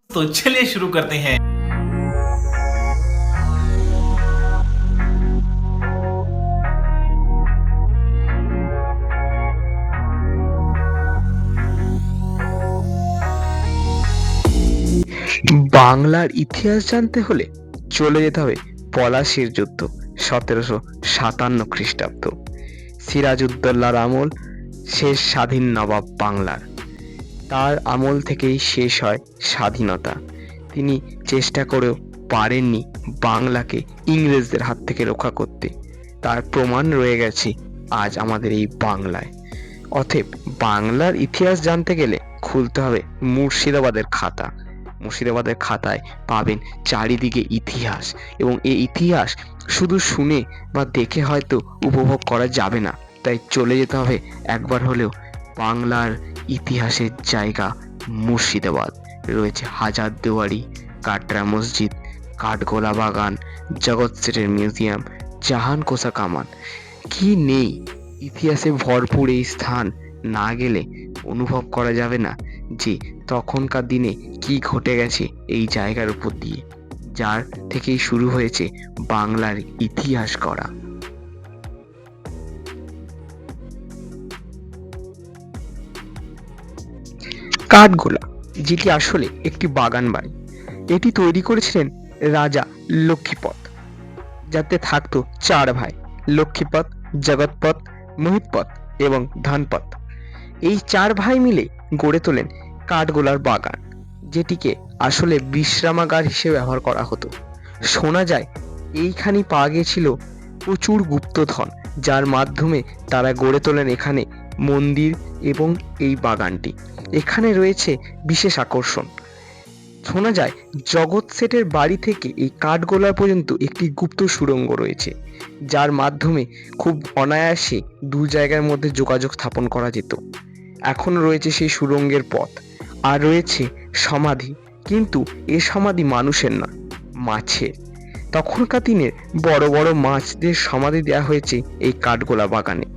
तो चलिए शुरू करते हैं। বাংলার ইতিহাস জানতে হলে চলে যেতে হবে পলাশীর যুদ্ধ 1757 খ্রিস্টাব্দ। সিরাজউদ্দৌলার আমল, শেষ স্বাধীন নবাব বাংলার। তার আমল থেকেই শেষ হয় স্বাধীনতা। তিনি চেষ্টা করেও পারেননি বাংলাকে ইংরেজদের হাত থেকে রক্ষা করতে। তার প্রমাণ রয়ে গেছে আজ আমাদের এই বাংলায়। অতএব বাংলার ইতিহাস জানতে গেলে খুলতে হবে মুর্শিদাবাদের খাতা। মুর্শিদাবাদের খাতায় পাবেন চারিদিকে ইতিহাস, এবং এই ইতিহাস শুধু শুনে বা দেখে হয়তো উপভোগ করা যাবে না। তাই চলে যেতে হবে একবার হলেও বাংলার ইতিহাসের জায়গা মুর্শিদাবাদ। রয়েছে হাজারদুয়ারি, কাটরা মসজিদ, কাঠগোলা বাগান, জগৎ সেটের মিউজিয়াম, জাহান কোষা কামান। কি নেই ইতিহাসে ভরপুর এই স্থান। না গেলে অনুভব করা যাবে না যে তখনকার দিনে কি ঘটে গেছে এই জায়গার উপর দিয়ে, যার থেকেই শুরু হয়েছে বাংলার ইতিহাস গড়া। কাঠগোলা, যেটি আসলে একটি বাগান বাড়ি, এটি তৈরি করেছিলেন রাজা লক্ষ্মীপদ, যাতে থাকতো 4 ভাই: লক্ষ্মীপদ, জগৎপদ, মোহিতপদ এবং ধনপদ। এই 4 ভাই মিলে গড়ে তোলেন কাঠগোলার বাগান, যেটিকে আসলে বিশ্রামাগার হিসেবে ব্যবহার করা হতো। শোনা যায় এইখানেই পাওয়া গিয়েছিল প্রচুর গুপ্তধন, যার মাধ্যমে তারা গড়ে তোলেন এখানে মন্দির এবং এই বাগানটি। এখানে রয়েছে বিশেষ আকর্ষণ। শোনা যায় জগৎ সেটের বাড়ি থেকে এই কাঠগোলা পর্যন্ত একটি গুপ্ত সুড়ঙ্গ রয়েছে, যার মাধ্যমে খুব অনায়াসে 2 জায়গার মধ্যে যোগাযোগ স্থাপন করা যেত। এখন রয়েছে সেই সুড়ঙ্গের পথ। আর রয়েছে সমাধি, কিন্তু এ সমাধি মানুষের না, মাছের। তখনকার দিনের বড় বড় মাছদের সমাধি দেওয়া হয়েছে এই কাঠগোলা বাগানে,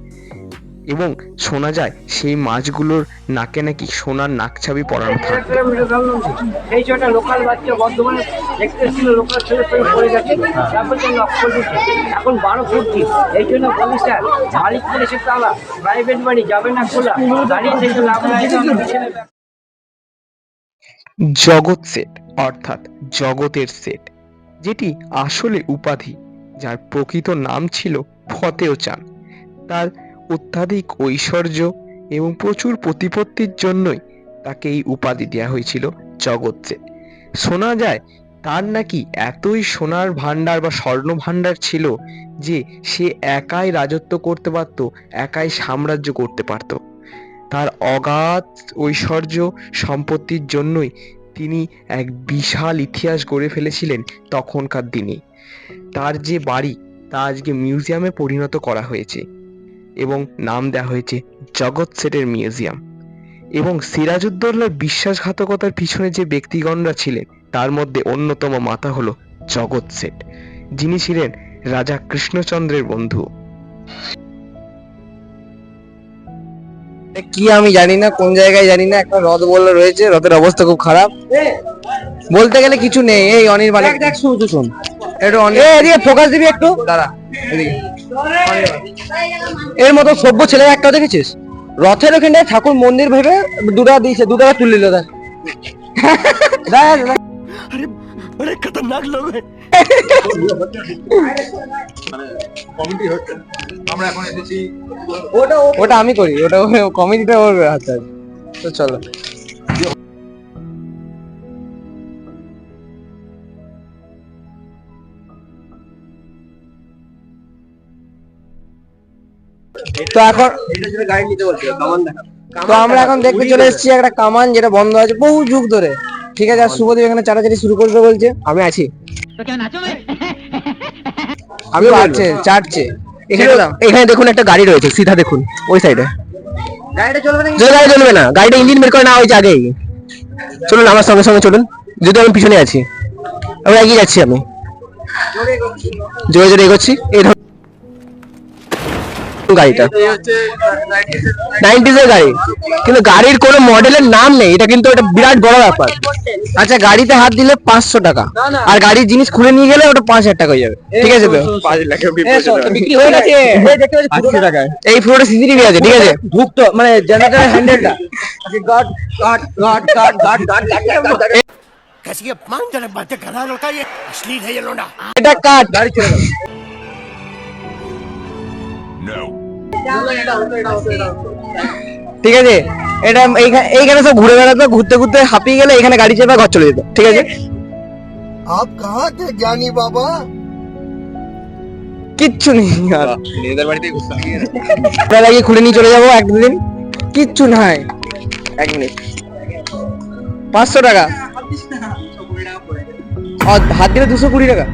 এবং শোনা যায় সেই মাছগুলোর নাকে নাকি সোনার নাকছাবি পরানো থাকে। এই ছোটা লোকাল বাচ্চা বর্ধমানে দেখতে ছিল, লোকাল ছেলে পেলে পড়ে গেছে, তারপর যে লক্ষ্য দিচ্ছে এখন 12 ফুট। এই জন্য বলি স্যার, মালিক করে সে তালা, প্রাইভেট বাড়ি যাবে না খোলা, দাঁড়িয়ে থেকে লাভ নাই। জগৎ সেট অর্থাৎ জগতের সেট, যেটি আসলে উপাধি, যার প্রকৃত নাম ছিল ফতেহ চাঁদ। তার অত্যাধিক ঐশ্বর্য এবং প্রচুর প্রতিপত্তির জন্যই তাকে এই উপাধি দেওয়া হয়েছিল জগৎ সেট। শোনা যায় তার নাকি এতই সোনার ভান্ডার বা স্বর্ণ ভান্ডার ছিল যে সে একাই রাজত্ব করতে পারত, একাই সাম্রাজ্য করতে পারত। তার অগাধ ঐশ্বর্য সম্পত্তির জন্যই তিনি এক বিশাল ইতিহাস গড়ে ফেলেছিলেন তখনকার দিনে। তার যে বাড়ি তা আজকে মিউজিয়ামে পরিণত করা হয়েছে এবং নাম দেওয়া হয়েছে জগৎ সেটের মিউজিয়াম। এবং সিরাজউদ্দৌলার বিশ্বাসঘাতকতার পিছনে যে ব্যক্তিগণরা ছিলেন, তার মধ্যে অন্যতম মাথা হলো জগৎ সেট, যিনি ছিলেন রাজা কৃষ্ণচন্দ্রের বন্ধু। কি আমি জানি না, কোন জায়গায় জানি না, একটা হ্রদ বলে রয়েছে, হ্রদের অবস্থা খুব খারাপ, বলতে গেলে কিছু নেই। এই অনির মালিক, দেখ শুধু শোন একটু, এদিকে ফোকাস দিবি একটু, দাঁড়া এদিকে। এর মতো সভ্য ছেলে একটা দেখেছিস? রথের ওখানে ঠাকুর মন্দির ভেবে 2 টাকা দিয়েছে, 2 টাকা তুলে নিল। দেখ अरे बड़े खतरनाक लोग हैं। ওটা আমি করি, ওটা কমেডিটা ওর হাতে আছে। তো চলো, তো এখন তো আমরা এখন দেখতে চলে এসেছি একটা কামান, যেটা বন্ধ আছে বহু যুগ ধরে। ঠিক আছে, আর শুভদীপ এখানে চাটাচাটি শুরু করবে বলছে, আমি আছি। আমি চাটছে। এখানে দেখুন একটা গাড়ি রয়েছে, সিধা দেখুন ওই সাইডে। গাড়িটা চলবে না, গাড়িটা ইঞ্জিন বের করে না হয়েছে আগেই। চলুন আমার সঙ্গে সঙ্গে চলুন, যদি আমি পিছনে আছি, আমি এগিয়ে যাচ্ছি, আমি জোরে জোরে এগোচ্ছি। এই গাড়িটা 90s এর গাড়ি, কিন্তু গাড়ির কোনো মডেলের নাম নেই, এটা কিন্তু একটা বিরাট বড় ব্যাপার। আচ্ছা, গাড়িতে হাত দিলে 500 টাকা, আর গাড়ির জিনিস খুলে নিয়ে গেলে ওটা 5000 টাকা হয়ে যাবে, ঠিক আছে তো? 5 লাখ বিক্রি হয়ে গেছে। এই পুরোটা সিসিটিভি আছে, ঠিক আছে? ভুক্ত মানে জেনারেটর হ্যান্ডেলটা कैसी अपमानजनक बातें कर रहा है लड़का, ये अश्लील है ये लोंडा। এটা কাট। ঠিক আছে, এটা এইখানে সব ঘুরে বেড়াতো, ঘুরতে ঘুরতে হাঁপিয়ে গেলে এখানে গাড়ি চেপে ঘর চলে যেত, ঠিক আছে? आप कहाँ थे ज्ञानी बाबा? কিচ্ছু নেই আর আমরা লাগিয়ে খুলে নিয়ে চলে যাবো একদিন, কিচ্ছু নাই। 1 মিনিট, 500 টাকা, হাত দিলে 220 টাকা।